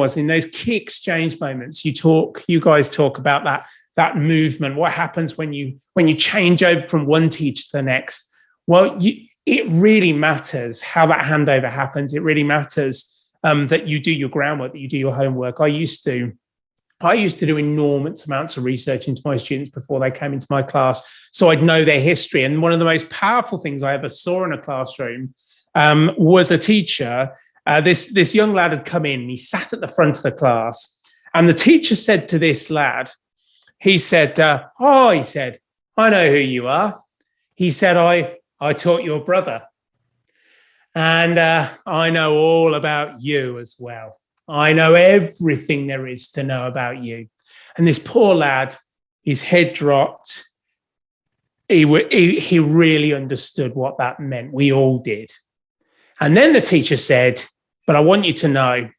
was in those key exchange moments. You guys talk about that movement. What happens when you change over from one teacher to the next? Well, it really matters how that handover happens. It really matters that you do your groundwork, that you do your homework. I used to do enormous amounts of research into my students before they came into my class, so I'd know their history. And one of the most powerful things I ever saw in a classroom was a teacher. This young lad had come in, and he sat at the front of the class, and the teacher said to this lad, he said, I know who you are. He said, I taught your brother, and I know all about you as well. I know everything there is to know about you. And this poor lad, his head dropped. He really understood what that meant. We all did. And then the teacher said, but I want you to know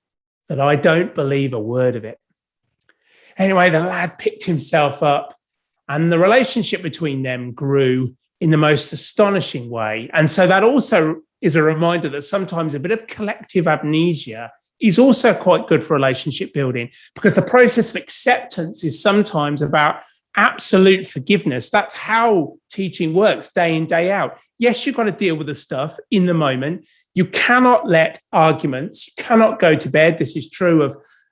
that I don't believe a word of it. Anyway, the lad picked himself up, and the relationship between them grew in the most astonishing way. And so that also is a reminder that sometimes a bit of collective amnesia is also quite good for relationship building, because the process of acceptance is sometimes about absolute forgiveness. That's how teaching works day in, day out. Yes, you've got to deal with the stuff in the moment. You cannot let arguments, you cannot go to bed. This is true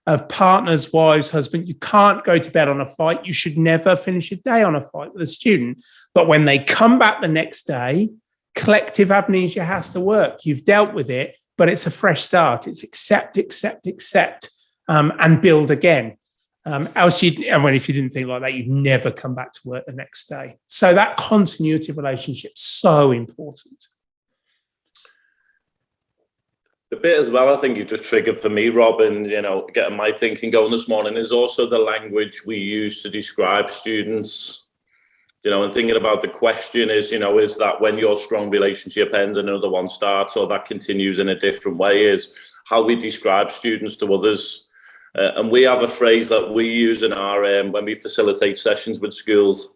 of partners, wives, husbands. You can't go to bed on a fight. You should never finish a day on a fight with a student. But when they come back the next day, collective amnesia has to work. You've dealt with it, but it's a fresh start. It's accept, and build again. If you didn't think like that, you'd never come back to work the next day. So that continuity of relationship is so important. The bit as well, I think you just triggered for me, Rob, and getting my thinking going this morning, is also the language we use to describe students. And thinking about the question is that when your strong relationship ends and another one starts, or that continues in a different way, is how we describe students to others. And we have a phrase that we use in our when we facilitate sessions with schools,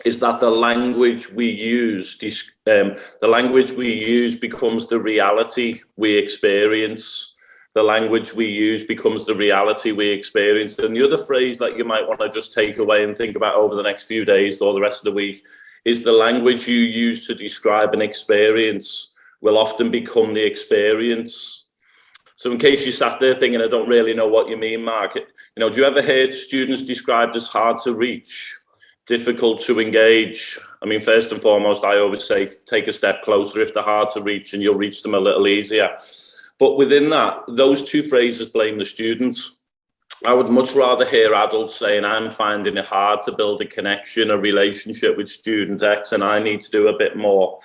is that the language we use becomes the reality we experience. The language we use becomes the reality we experience. And the other phrase that you might want to just take away and think about over the next few days or the rest of the week is the language you use to describe an experience will often become the experience. So in case you sat there thinking, I don't really know what you mean, Mark, do you ever hear students described as hard to reach, difficult to engage? I mean, first and foremost, I always say, take a step closer if they're hard to reach, and you'll reach them a little easier. But within that, those two phrases blame the students. I would much rather hear adults saying, I'm finding it hard to build a connection, a relationship with student X, and I need to do a bit more.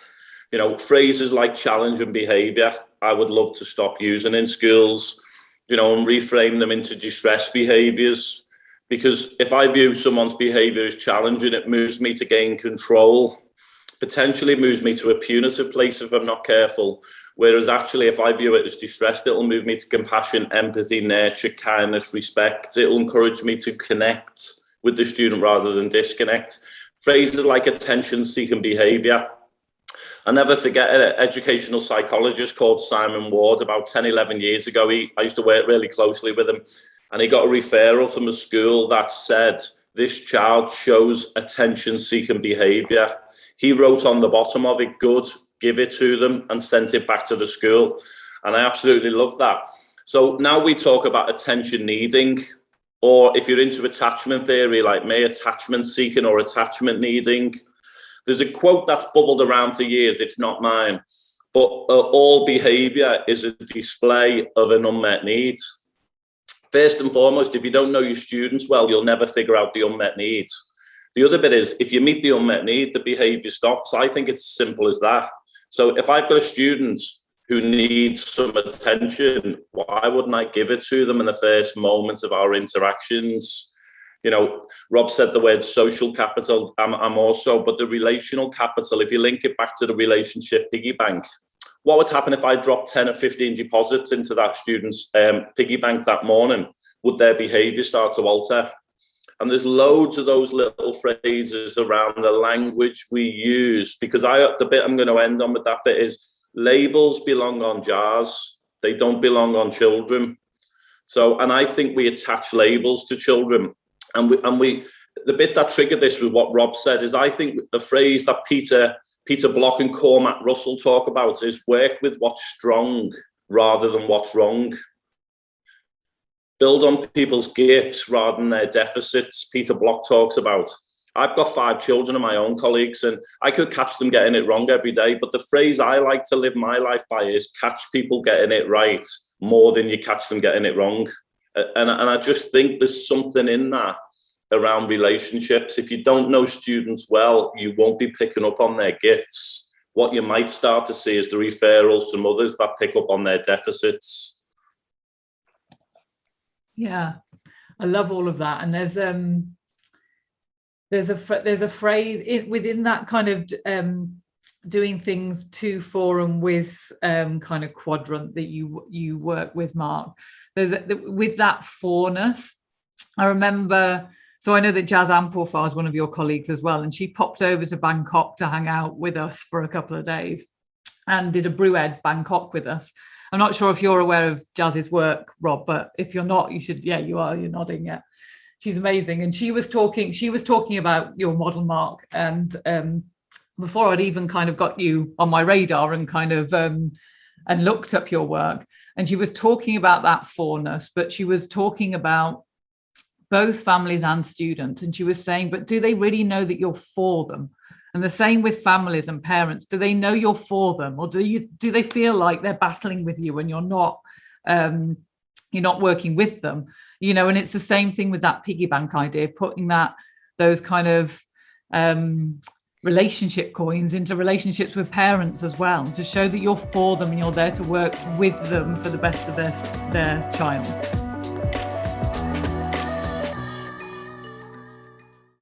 Phrases like challenge and behavior, I would love to stop using in schools, and reframe them into distress behaviors. Because if I view someone's behavior as challenging, it moves me to gain control, potentially moves me to a punitive place if I'm not careful. Whereas actually, if I view it as distressed, it'll move me to compassion, empathy, nurture, kindness, respect. It'll encourage me to connect with the student rather than disconnect. Phrases like attention-seeking behavior. I'll never forget an educational psychologist called Simon Ward about 10, 11 years ago. I used to work really closely with him. And he got a referral from a school that said, this child shows attention-seeking behavior. He wrote on the bottom of it, good, give it to them, and sent it back to the school. And I absolutely love that. So now we talk about attention needing, or if you're into attachment theory like me, attachment seeking or attachment needing. There's a quote that's bubbled around for years. It's not mine, but all behavior is a display of an unmet need. First and foremost, if you don't know your students well, you'll never figure out the unmet needs. The other bit is, if you meet the unmet need, the behavior stops. I think it's as simple as that. So if I've got a student who needs some attention, why wouldn't I give it to them in the first moments of our interactions? Rob said the word social capital. I'm also, but the relational capital, if you link it back to the relationship piggy bank, what would happen if I dropped 10 or 15 deposits into that student's piggy bank that morning? Would their behavior start to alter? And there's loads of those little phrases around the language we use, because the bit I'm going to end on with that bit is labels belong on jars. They don't belong on children. So, and I think we attach labels to children, and we the bit that triggered this with what Rob said is, I think the phrase that Peter Block and Cormac Russell talk about is work with what's strong rather than what's wrong. Build on people's gifts rather than their deficits. Peter Block talks about. I've got 5 children of my own, colleagues, and I could catch them getting it wrong every day. But the phrase I like to live my life by is catch people getting it right more than you catch them getting it wrong. And I just think there's something in that around relationships. If you don't know students well, you won't be picking up on their gifts. What you might start to see is the referrals to mothers that pick up on their deficits. Yeah, I love all of that. And there's a phrase within that kind of doing things to, for, and with kind of quadrant that you work with, Mark. With that forness, I remember. So I know that Jazz Amporfar is one of your colleagues as well, and she popped over to Bangkok to hang out with us for a couple of days and did a Brewed Bangkok with us. I'm not sure if you're aware of Jazz's work, Rob, but if you're not, you should. Yeah, you are. You're nodding. Yeah, she's amazing. And she was talking about your model, Mark. And before I'd even kind of got you on my radar and kind of and looked up your work, and she was talking about that forness, but she was talking about both families and students. And she was saying, but do they really know that you're for them? And the same with families and parents. Do they know you're for them? Or do they feel like they're battling with you and you're not working with them? You know, and it's the same thing with that piggy bank idea, putting those kind of relationship coins into relationships with parents as well, to show that you're for them and you're there to work with them for the best of their child.